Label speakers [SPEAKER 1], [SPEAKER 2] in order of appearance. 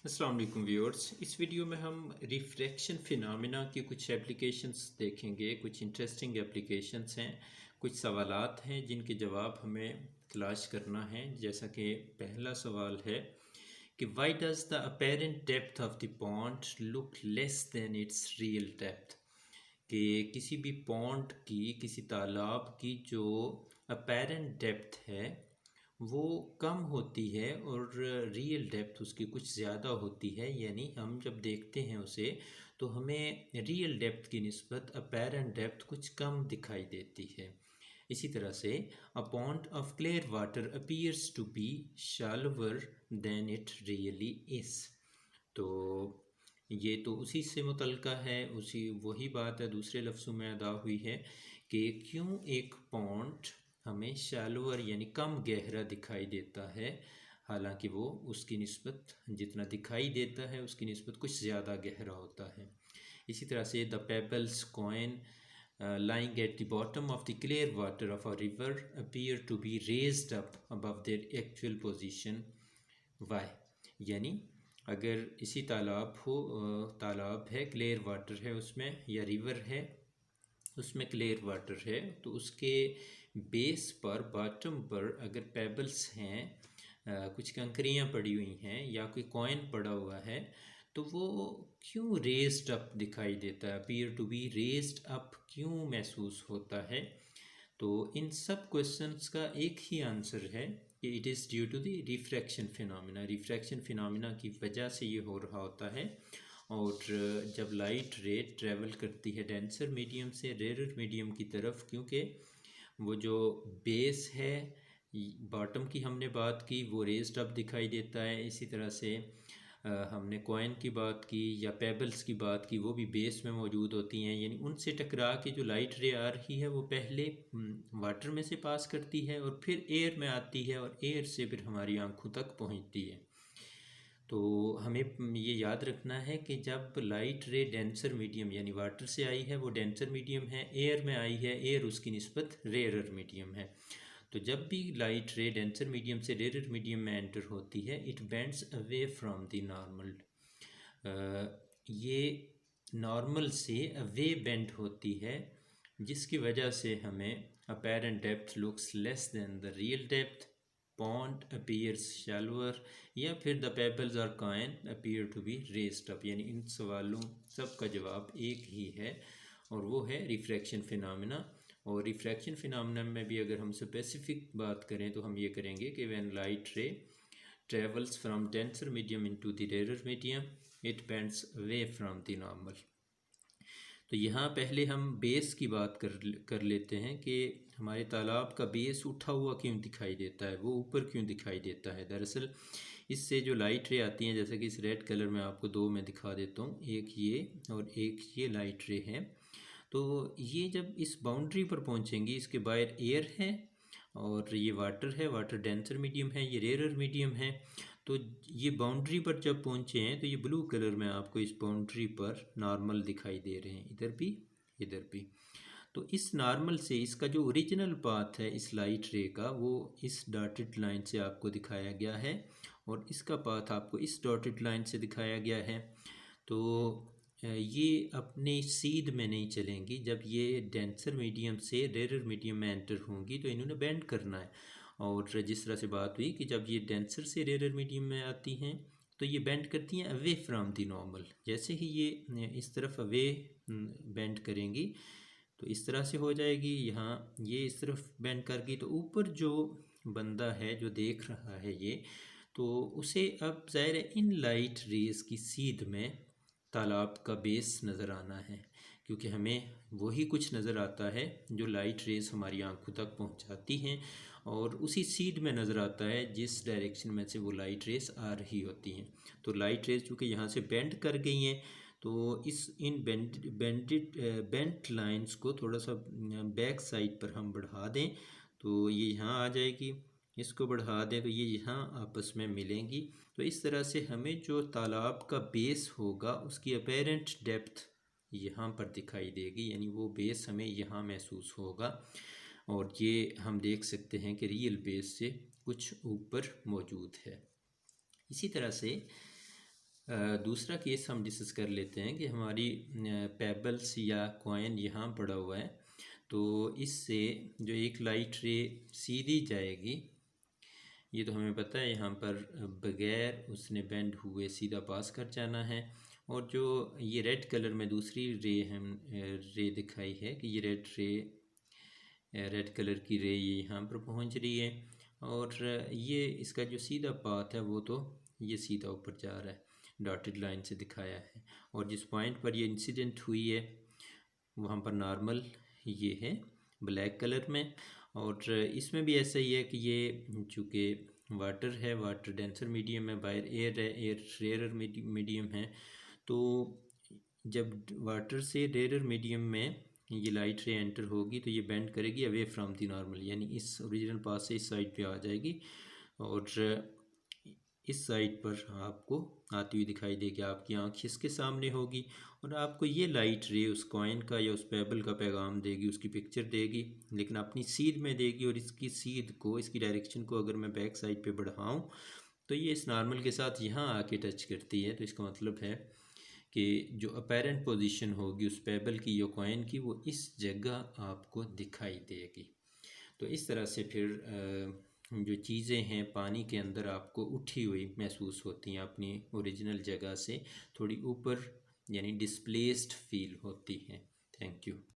[SPEAKER 1] अस्सलाम वालेकुम व्यूअर्स। इस वीडियो में हम रिफ्रैक्शन फिनोमेना की कुछ एप्लीकेशंस देखेंगे। कुछ इंटरेस्टिंग एप्लीकेशंस हैं, कुछ सवालात हैं जिनके जवाब हमें तलाश करना है। जैसा कि पहला सवाल है कि why does the apparent depth of the pond look less than it's real depth. कि किसी भी पॉन्ड की, किसी तालाब की जो अपेरेंट डेप्थ है वो कम होती है और रियल डेप्थ उसकी कुछ ज़्यादा होती है। यानी हम जब देखते हैं उसे तो हमें रियल डेप्थ की निस्बत अपेरेंट डेप्थ कुछ कम दिखाई देती है। इसी तरह से a pond of clear water appears to be shallower than it really is. तो ये तो उसी से मुतल्लिका है, उसी वही बात है दूसरे लफ्ज़ों में अदा हुई है कि क्यों एक पॉन्ड हमें शैलोअर यानी कम गहरा दिखाई देता है, हालांकि वो उसकी निस्बत जितना दिखाई देता है उसकी निस्बत कुछ ज़्यादा गहरा होता है। इसी तरह से the pebbles coin lying at the bottom of the clear water of a river appear to be raised up above their actual position. Why? यानी अगर इसी तालाब है, क्लियर वाटर है उसमें, या रिवर है उसमें क्लियर वाटर है, तो उसके बेस पर, बॉटम पर अगर पेबल्स हैं, कुछ कंकरियाँ पड़ी हुई हैं या कोई कॉइन पड़ा हुआ है, तो वो क्यों रेज्ड अप दिखाई देता है, appear to be raised up क्यों महसूस होता है। तो इन सब क्वेश्चंस का एक ही आंसर है कि it is due to the refraction phenomena. Refraction phenomena की वजह से ये हो रहा होता है। और जब लाइट रे ट्रैवल करती है डेंसर मीडियम से रेयर मीडियम की तरफ, क्योंकि वो जो बेस है, बॉटम की हमने बात की, वो रेज्ड अप दिखाई देता है। इसी तरह से हमने कॉइन की बात की या पेबल्स की बात की, वो भी बेस में मौजूद होती हैं। यानी उनसे टकरा के जो लाइट रे आ रही है वो पहले वाटर में से पास करती है और फिर एयर में आती है और एयर से फिर हमारी आंखों तक पहुंचती है। तो हमें ये याद रखना है कि जब लाइट रे डेंसर मीडियम यानी वाटर से आई है वो डेंसर मीडियम है, एयर में आई है, एयर उसकी निस्बत रेयरर मीडियम है। तो जब भी लाइट रे डेंसर मीडियम से रेयर मीडियम में एंटर होती है, it bends away from the normal. ये नॉर्मल से अवे बेंड होती है, जिसकी वजह से हमें apparent depth looks less than the real depth, pond appears shallower, या फिर द पेबल्स और coin appear to be raised up. यानी इन सवालों सब का जवाब एक ही है और वो है रिफ्रैक्शन फिनोमेना। और रिफ्रैक्शन फिनोमेना में भी अगर हम स्पेसिफिक बात करें तो हम ये करेंगे कि when light ray travels from denser medium into the rare medium, it bends away from the normal. तो यहाँ पहले हम बेस की बात कर लेते हैं कि हमारे तालाब का बेस उठा हुआ क्यों दिखाई देता है, वो ऊपर क्यों दिखाई देता है। दरअसल इससे जो लाइट रे आती हैं, जैसे कि इस रेड कलर में आपको दो में दिखा देता हूँ, एक ये और एक ये लाइट रे है। तो ये जब इस बाउंड्री पर पहुँचेंगी, इसके बाहर एयर है और ये वाटर है, वाटर डेंसर मीडियम है, ये रेयर मीडियम है। तो ये बाउंड्री पर जब पहुँचे हैं तो ये ब्लू कलर में आपको इस बाउंड्री पर नॉर्मल दिखाई दे रहे हैं, इधर भी इधर भी। तो इस नॉर्मल से इसका जो ओरिजिनल पाथ है इस लाइट रे का, वो इस डॉटेड लाइन से आपको दिखाया गया है और इसका पाथ आपको इस डॉटेड लाइन से दिखाया गया है। तो ये अपने सीध में नहीं चलेंगी। जब ये डेंसर मीडियम से रेयर मीडियम में एंटर होंगी तो इन्होंने बेंड करना है। और जिस तरह से बात हुई कि जब ये डेंसर से रेयर मीडियम में आती हैं तो ये बेंड करती हैं अवे फ्रॉम दी नॉर्मल। जैसे ही ये इस तरफ अवे बेंड करेंगी तो इस तरह से हो जाएगी, यहाँ ये इस तरफ बेंड कर गई तो ऊपर जो बंदा है जो देख रहा है ये, तो उसे अब ज़ाहिर है इन लाइट रेज़ की सीध में तालाब का बेस नज़र आना है, क्योंकि हमें वही कुछ नज़र आता है जो लाइट रेज़ हमारी आंखों तक पहुंचाती हैं और उसी सीध में नज़र आता है जिस डायरेक्शन में से वो लाइट रेज़ आ रही होती हैं। तो लाइट रेज़ चूँकि यहाँ से बेंड कर गई हैं तो इन बेंट लाइंस को थोड़ा सा बैक साइड पर हम बढ़ा दें तो ये यहाँ आ जाएगी, इसको बढ़ा दें तो ये यहाँ आपस में मिलेंगी। तो इस तरह से हमें जो तालाब का बेस होगा उसकी अपेरेंट डेप्थ यहाँ पर दिखाई देगी, यानी वो बेस हमें यहाँ महसूस होगा और ये हम देख सकते हैं कि रियल बेस से कुछ ऊपर मौजूद है। इसी तरह से दूसरा केस हम डिस्कस कर लेते हैं कि हमारी पेबल्स या कॉइन यहाँ पड़ा हुआ है, तो इससे जो एक लाइट रे सीधी जाएगी, ये तो हमें पता है, यहाँ पर बगैर उसने बेंड हुए सीधा पास कर जाना है। और जो ये रेड कलर में दूसरी रे दिखाई है कि ये रेड कलर की रे ये यहाँ पर पहुँच रही है, और ये इसका जो सीधा पाथ है वो तो ये सीधा ऊपर जा रहा है, डॉटेड लाइन से दिखाया है। और जिस पॉइंट पर ये इंसिडेंट हुई है वहाँ पर नॉर्मल ये है ब्लैक कलर में। और इसमें भी ऐसा ही है कि ये चूँकि वाटर है, वाटर डेंसर मीडियम है, बाहर एयर है, एयर रेयर मीडियम है, तो जब वाटर से रेयर मीडियम में ये लाइट रे एंटर होगी तो ये बेंड करेगी अवे फ्रॉम दी नॉर्मल, यानी इस ओरिजिनल पाथ से इस साइड पे आ जाएगी और इस साइड पर आपको आती हुई दिखाई देगी, आपकी आँख इसके सामने होगी और आपको ये लाइट रे उस कॉइन का या उस पेबल का पैगाम देगी, उसकी पिक्चर देगी, लेकिन अपनी सीध में देगी। और इसकी सीध को, इसकी डायरेक्शन को अगर मैं बैक साइड पे बढ़ाऊँ तो ये इस नॉर्मल के साथ यहाँ आके टच करती है। तो इसका मतलब है कि जो अपेरेंट पोजीशन होगी उस पेबल की या कॉइन की वो इस जगह आपको दिखाई देगी। तो इस तरह से फिर जो चीज़ें हैं पानी के अंदर आपको उठी हुई महसूस होती हैं, अपनी ओरिजिनल जगह से थोड़ी ऊपर, यानी डिस्प्लेस्ड फील होती हैं। Thank you.